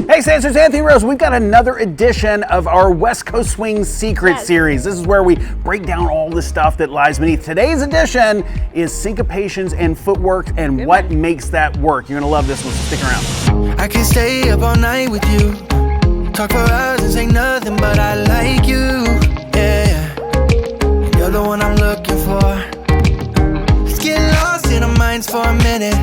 Hey, Dancers, Anthony Rose. We've got another edition of our West Coast Swing Secret Series. This is where we break down all the stuff that lies beneath. Today's edition is syncopations and footwork and what makes that work. You're going to love this one, so stick around. I can stay up all night with you, talk for hours and say nothing, but I like you, yeah. And you're the one I'm looking for. Let's get lost in our minds for a minute,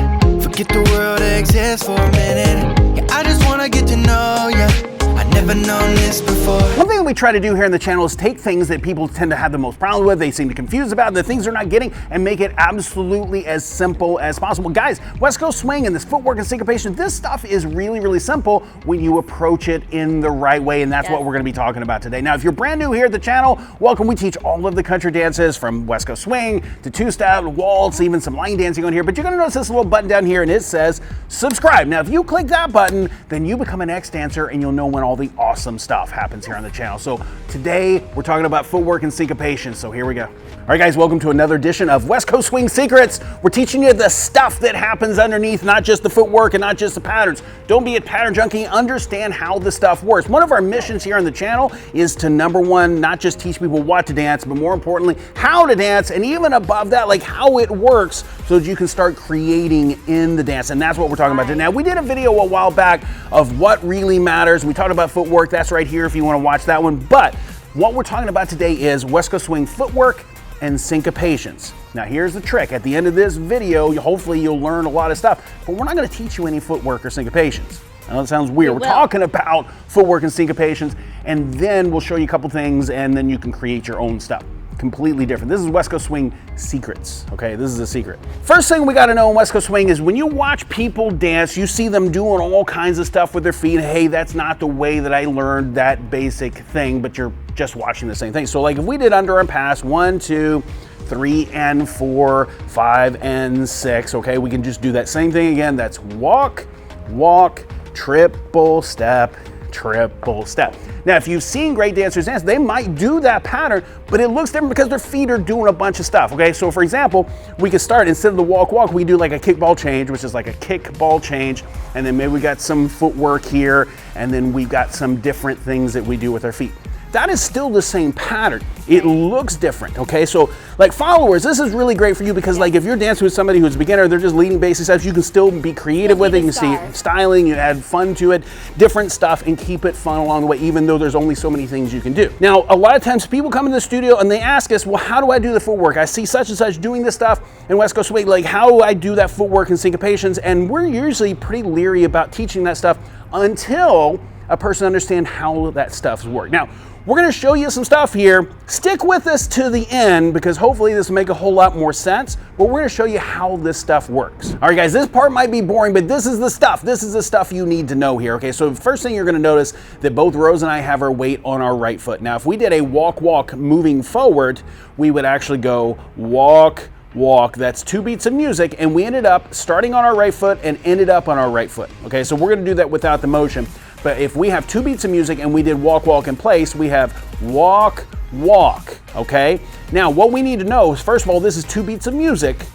forget the world exists for a minute. Yeah, I just wanna get to know ya. I've never known this before. One thing that we try to do here in the channel is take things that people tend to have the most problem with, they seem to confuse about, the things they're not getting, and make it absolutely as simple as possible. Guys, West Coast Swing and this footwork and syncopation, this stuff is really, really simple when you approach it in the right way, and that's what we're gonna be talking about today. Now, if you're brand new here at the channel, welcome. We teach all of the country dances from West Coast Swing to two-step, waltz, even some line dancing on here, but you're gonna notice this little button down here and it says subscribe. Now, if you click that button, then you become an ex-dancer and you'll know when all the awesome stuff happens here on the channel. So today we're talking about footwork and syncopation, so here we go. All right, guys, welcome to another edition of West Coast Swing Secrets. We're teaching you the stuff that happens underneath, not just the footwork and not just the patterns. Don't be a pattern junkie, understand how the stuff works. One of our missions here on the channel is to, number one, not just teach people what to dance, but more importantly, how to dance, and even above that, like how it works so that you can start creating in the dance, and that's what we're talking about today. Now, we did a video a while back of what really matters. We talked about footwork. That's right here if you want to watch that one. But what we're talking about today is West Coast Swing footwork and syncopations. Now, here's the trick. At the end of this video, hopefully you'll learn a lot of stuff, but we're not going to teach you any footwork or syncopations. I know it sounds weird. We're talking about footwork and syncopations, and then we'll show you a couple things, and then you can create your own stuff. Completely different. This is West Coast Swing secrets, okay? This is a secret. First thing we gotta know in West Coast Swing is when you watch people dance, you see them doing all kinds of stuff with their feet. Hey, that's not the way that I learned that basic thing, but you're just watching the same thing. So like if we did underarm pass, 1, 2, 3, and 4, 5, and 6, okay? We can just do that same thing again. That's walk, walk, triple step, triple step. Now, if you've seen great dancers dance, they might do that pattern, but it looks different because their feet are doing a bunch of stuff, okay? So for example, we could start, instead of the walk, walk, we do like a kickball change, which is like a kickball change, and then maybe we got some footwork here, and then we've got some different things that we do with our feet. That is still the same pattern. It looks different, okay? So like followers, this is really great for you because like if you're dancing with somebody who's a beginner, they're just leading basic steps, you can still be creative with it. You can see styling, you add fun to it, different stuff, and keep it fun along the way, even though there's only so many things you can do. Now, a lot of times people come in the studio and they ask us, well, how do I do the footwork? I see such and such doing this stuff in West Coast Swing, like how do I do that footwork and syncopations? And we're usually pretty leery about teaching that stuff until a person understands how that stuff's work. Now, we're gonna show you some stuff here. Stick with us to the end because hopefully this will make a whole lot more sense, but we're gonna show you how this stuff works. All right, guys, this part might be boring, but this is the stuff. This is the stuff you need to know here, okay? So the first thing you're gonna notice that both Rose and I have our weight on our right foot. Now, if we did a walk, walk moving forward, we would actually go walk, walk. That's 2 beats of music, and we ended up starting on our right foot and ended up on our right foot, okay? So we're gonna do that without the motion. But if we have 2 beats of music and we did walk, walk in place, we have walk, walk, okay? Now, what we need to know is, first of all, this is 2 beats of music,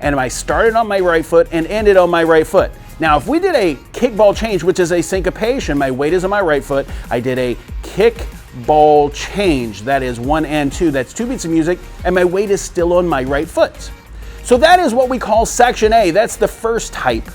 and I started on my right foot and ended on my right foot. Now, if we did a kickball change, which is a syncopation, my weight is on my right foot, I did a kickball change, that is 1 and 2, that's 2 beats of music, and my weight is still on my right foot. So that is what we call section A. That's the first type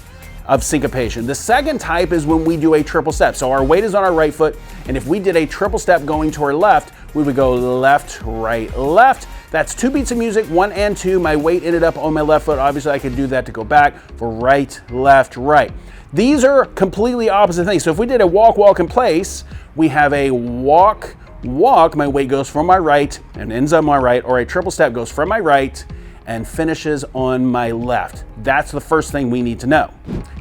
of syncopation. The second type is when we do a triple step. So our weight is on our right foot, and if we did a triple step going to our left, we would go left, right, left. That's 2 beats of music, 1 and 2. My weight ended up on my left foot. Obviously, I could do that to go back for right, left, right. These are completely opposite things. So if we did a walk, walk in place, we have a walk, walk. My weight goes from my right and ends on my right, or a triple step goes from my right and finishes on my left. That's the first thing we need to know.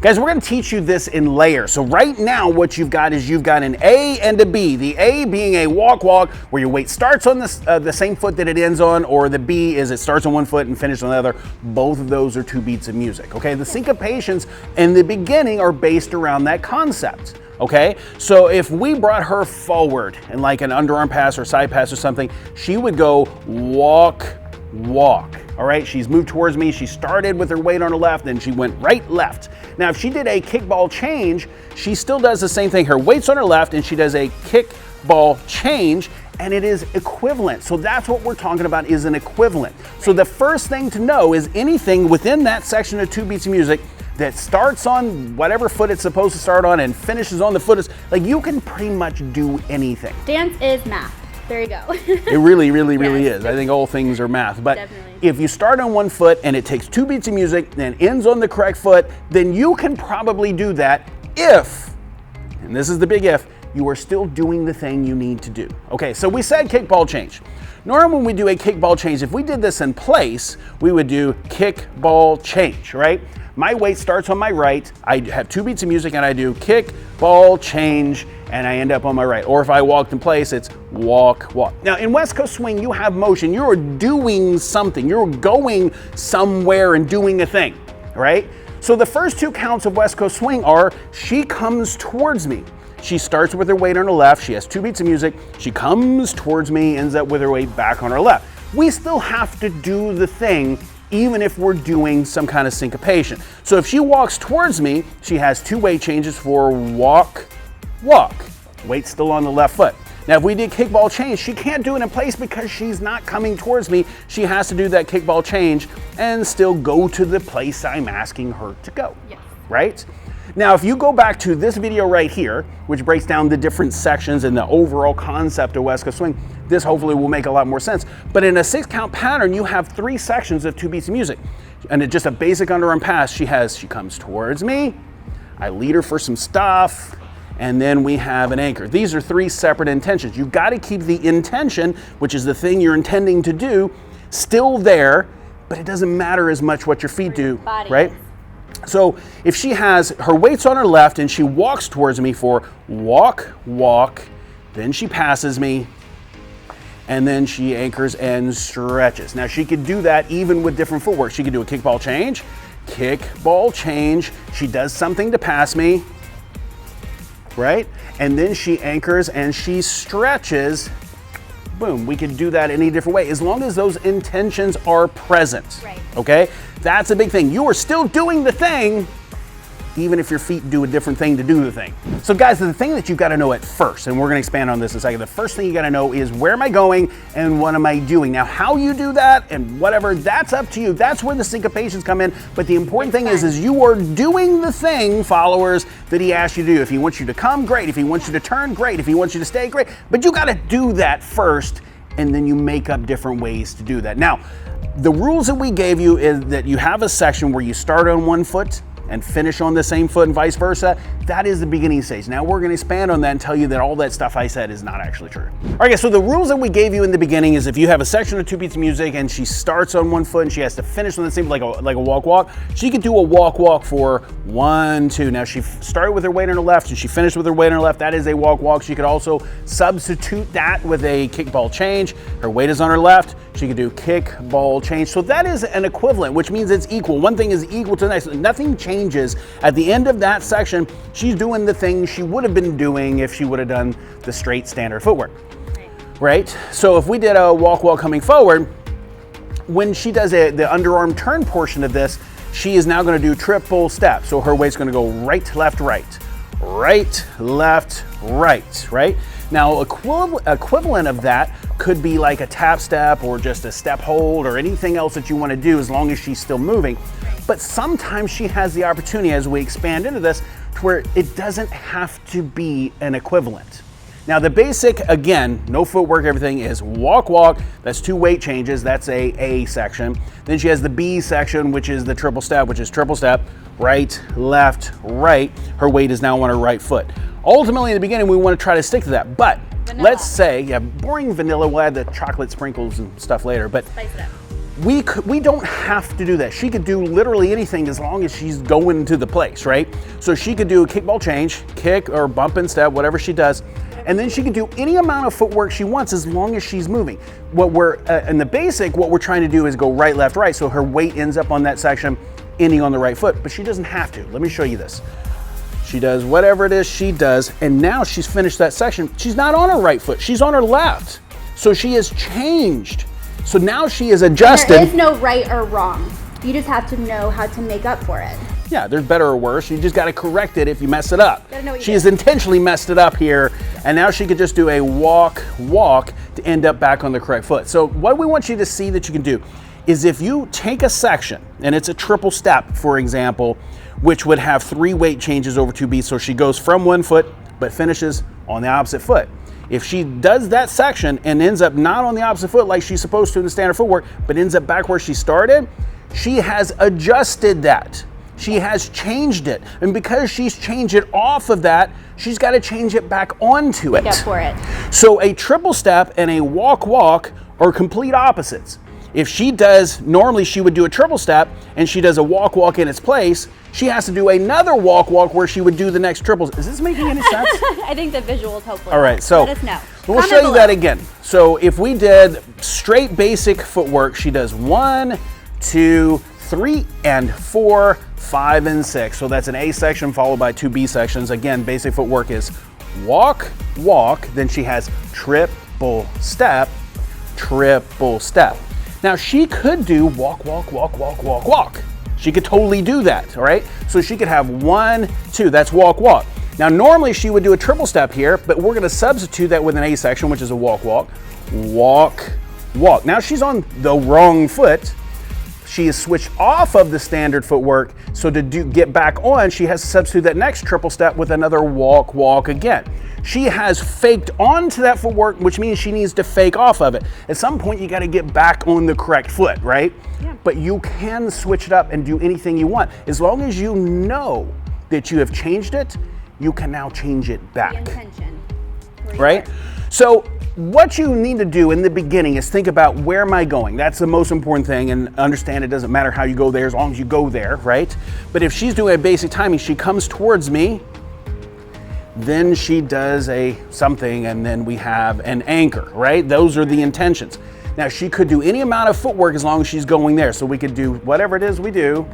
Guys, we're gonna teach you this in layers. So right now, what you've got is you've got an A and a B. The A being a walk, walk, where your weight starts on the same foot that it ends on, or the B is it starts on one foot and finishes on the other. Both of those are 2 beats of music, okay? The syncopations in the beginning are based around that concept. Okay, so if we brought her forward in like an underarm pass or side pass or something, she would go walk, walk. All right, she's moved towards me. She started with her weight on her left, then she went right, left. Now, if she did a kickball change, she still does the same thing. Her weight's on her left, and she does a kickball change, and it is equivalent. So that's what we're talking about, is an equivalent. So the first thing to know is anything within that section of 2 beats of music that starts on whatever foot it's supposed to start on and finishes on the foot, is like, you can pretty much do anything. Dance is math. There you go. It really, really, really Yes. is. I think all things are math. But Definitely. if you start on one foot and it takes 2 beats of music and ends on the correct foot, then you can probably do that if, and this is the big if, you are still doing the thing you need to do. Okay, so we said kickball change. Normally when we do a kickball change, if we did this in place, we would do kickball change, right? My weight starts on my right, I have 2 beats of music and I do kick, ball, change, and I end up on my right. Or if I walked in place, it's walk, walk. Now in West Coast Swing, you have motion. You're doing something. You're going somewhere and doing a thing, right? So the first 2 counts of West Coast Swing are, she comes towards me. She starts with her weight on her left, she has 2 beats of music, she comes towards me, ends up with her weight back on her left. We still have to do the thing even if we're doing some kind of syncopation. So if she walks towards me, she has 2 weight changes for walk, walk. Weight's still on the left foot. Now if we did kickball change, she can't do it in place because she's not coming towards me. She has to do that kickball change and still go to the place I'm asking her to go, Yes. right? Now, if you go back to this video right here, which breaks down the different sections and the overall concept of West Coast Swing, this hopefully will make a lot more sense. But in a 6-count pattern, you have 3 sections of 2 beats of music. And it's just a basic underarm pass. She comes towards me, I lead her for some stuff, and then we have an anchor. These are 3 separate intentions. You've got to keep the intention, which is the thing you're intending to do, still there, but it doesn't matter as much what your feet do, Body. right? So if she has her weights on her left and she walks towards me for walk, walk, then she passes me, and then she anchors and stretches. Now she could do that even with different footwork. She could do a kickball change, she does something to pass me, right? And then she anchors and she stretches. Boom, we can do that any different way as long as those intentions are present. Right. Okay? That's a big thing. You are still doing the thing, even if your feet do a different thing to do the thing. So guys, the thing that you've got to know at first, and we're going to expand on this in a second, the first thing you got to know is, where am I going and what am I doing? Now, how you do that and whatever, that's up to you. That's where the syncopations come in. But the important thing is you are doing the thing, followers, that he asked you to do. If he wants you to come, great. If he wants you to turn, great. If he wants you to stay, great. But you got to do that first, and then you make up different ways to do that. Now, the rules that we gave you is that you have a section where you start on one foot and finish on the same foot and vice versa. That is the beginning stage. Now we're gonna expand on that and tell you that all that stuff I said is not actually true. All right, guys, so the rules that we gave you in the beginning is, if you have a section of 2 beats of music and she starts on one foot and she has to finish on the same, like a walk walk, she could do a walk walk for 1, 2. Now she started with her weight on her left and she finished with her weight on her left. That is a walk walk. She could also substitute that with a kickball change. Her weight is on her left. She could do kick, ball, change. So that is an equivalent, which means it's equal. One thing is equal to the next. Nothing changes. At the end of that section, she's doing the thing she would have been doing if she would have done the straight standard footwork. Right? So if we did a walk while coming forward, when she does the underarm turn portion of this, she is now going to do triple step. So her weight's going to go right, left, right, right, left, right, right? Now, equivalent of that could be like a tap step or just a step hold or anything else that you want to do, as long as she's still moving. But sometimes she has the opportunity, as we expand into this, to where it doesn't have to be an equivalent. Now the basic, again, no footwork, everything is walk, walk. That's 2 weight changes. That's a section. Then she has the B section, which is the triple step, which is triple step, right, left, right. Her weight is now on her right foot. Ultimately, in the beginning, we want to try to stick to that. But Vanilla. let's say, yeah, boring vanilla. We'll add the chocolate sprinkles and stuff later. But Spice it up. we don't have to do that. She could do literally anything as long as she's going to the place, right? So she could do a kickball change, kick or bump and step, whatever she does. And then she can do any amount of footwork she wants as long as she's moving. What we're, in the basic, what we're trying to do is go right, left, right. So her weight ends up on that section, ending on the right foot, but she doesn't have to. Let me show you this. She does whatever it is she does, and now she's finished that section. She's not on her right foot, she's on her left. So she has changed. So now she is adjusted. There is no right or wrong. You just have to know how to make up for it. Yeah, there's better or worse. You just got to correct it if you mess it up. Gotta know what you She did. has intentionally messed it up here, and now she could just do a walk to end up back on the correct foot. So what we want you to see that you can do is if you take a section, and it's a triple step, for example, which would have 3 weight changes over 2 beats, so she goes from one foot but finishes on the opposite foot. If she does that section and ends up not on the opposite foot like she's supposed to in the standard footwork, but ends up back where she started, she has adjusted that. She has changed it. And because she's changed it off of that, she's got to change it back onto it. Make up for it. So a triple step and a walk are complete opposites. If she does, normally she would do a triple step and she does a walk in its place, she has to do another walk where she would do the next triples. Is this making any sense? I think the visual is helpful. All right, so let us know. we'll Comment show you below. that again. So if we did straight basic footwork, she does 1, 2, 3, and 4, 5, and 6. So that's an A section followed by 2 B sections. Again, basic footwork is walk, then she has triple step. Now she could do walk. She could totally do that, all right? So she could have 1, 2, that's walk. Now normally she would do a triple step here, but we're gonna substitute that with an A section, which is a walk. Now she's on the wrong foot. She is switched off of the standard footwork, so to get back on, she has to substitute that next triple step with another walk again. She has faked onto that footwork, which means she needs to fake off of it. At some point, you got to get back on the correct foot, right? Yeah. But you can switch it up and do anything you want. As long as you know that you have changed it, you can now change it back. The intention. Where you Right? are. So what you need to do in the beginning is think about, where am I going? That's the most important thing, and understand it doesn't matter how you go there as long as you go there, right? But if she's doing a basic timing, she comes towards me, then she does a something, and then we have an anchor, right? Those are the intentions. Now she could do any amount of footwork as long as she's going there. So we could do whatever it is we do.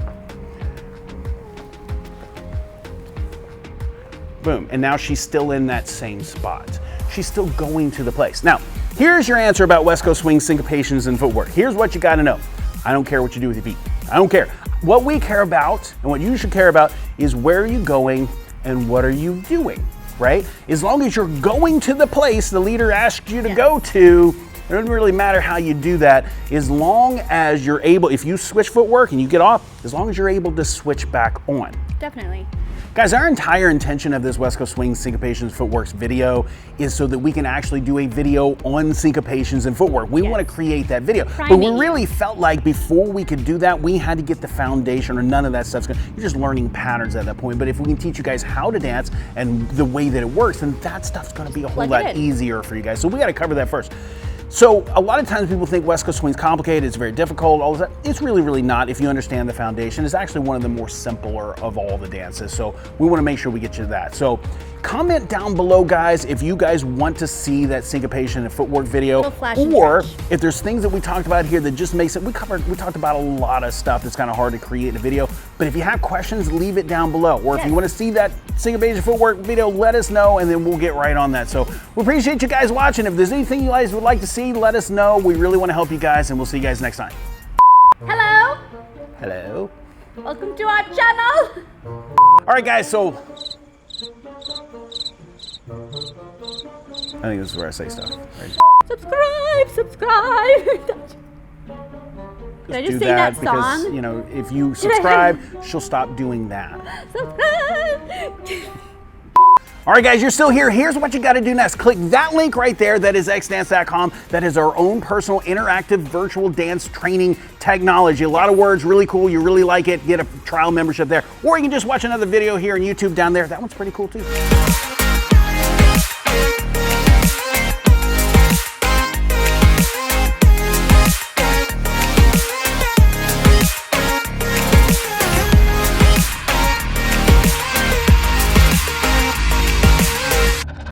Boom, and now she's still in that same spot. She's still going to the place. Now, here's your answer about West Coast swing syncopations and footwork. Here's what you gotta know. I don't care what you do with your feet. I don't care. What we care about, and what you should care about, is where are you going and what are you doing, right? As long as you're going to the place the leader asked you to go to, it doesn't really matter how you do that, as long as you're able, if you switch footwork and you get off, as long as you're able to switch back on. Definitely. Guys, our entire intention of this West Coast Swing Syncopations Footworks video is so that we can actually do a video on syncopations and footwork. We want to create that video. But we Priming. really felt like before we could do that, we had to get the foundation, or none of that stuff's you're just learning patterns at that point. But if we can teach you guys how to dance and the way that it works, then that stuff's gonna be a whole Plug it lot in. easier for you guys. So we gotta cover that first. So a lot of times people think West Coast Swing's complicated, it's very difficult, all of that. It's really, really not if you understand the foundation. It's actually one of the more simpler of all the dances. So we want to make sure we get you to that. So comment down below, guys, if you guys want to see that syncopation and footwork video, Little flash and or stretch. if there's things that we talked about here that just makes it, we talked about a lot of stuff that's kind of hard to create in a video. But if you have questions, leave it down below. Or if Yes. you want to see that syncopation footwork video, let us know, and then we'll get right on that. So we appreciate you guys watching. If there's anything you guys would like to see, let us know. We really want to help you guys, and we'll see you guys next time. Hello. Hello. Welcome to our channel. All right, guys, so I think this is where I say stuff. Right? Subscribe. Did I just Do sing that because, song? you know, if you subscribe, she'll stop doing that. Subscribe. All right, guys, you're still here. Here's what you got to do next. Click that link right there. That is xdance.com. That is our own personal interactive virtual dance training technology. A lot of words, really cool. You really like it. Get a trial membership there. Or you can just watch another video here on YouTube down there. That one's pretty cool too.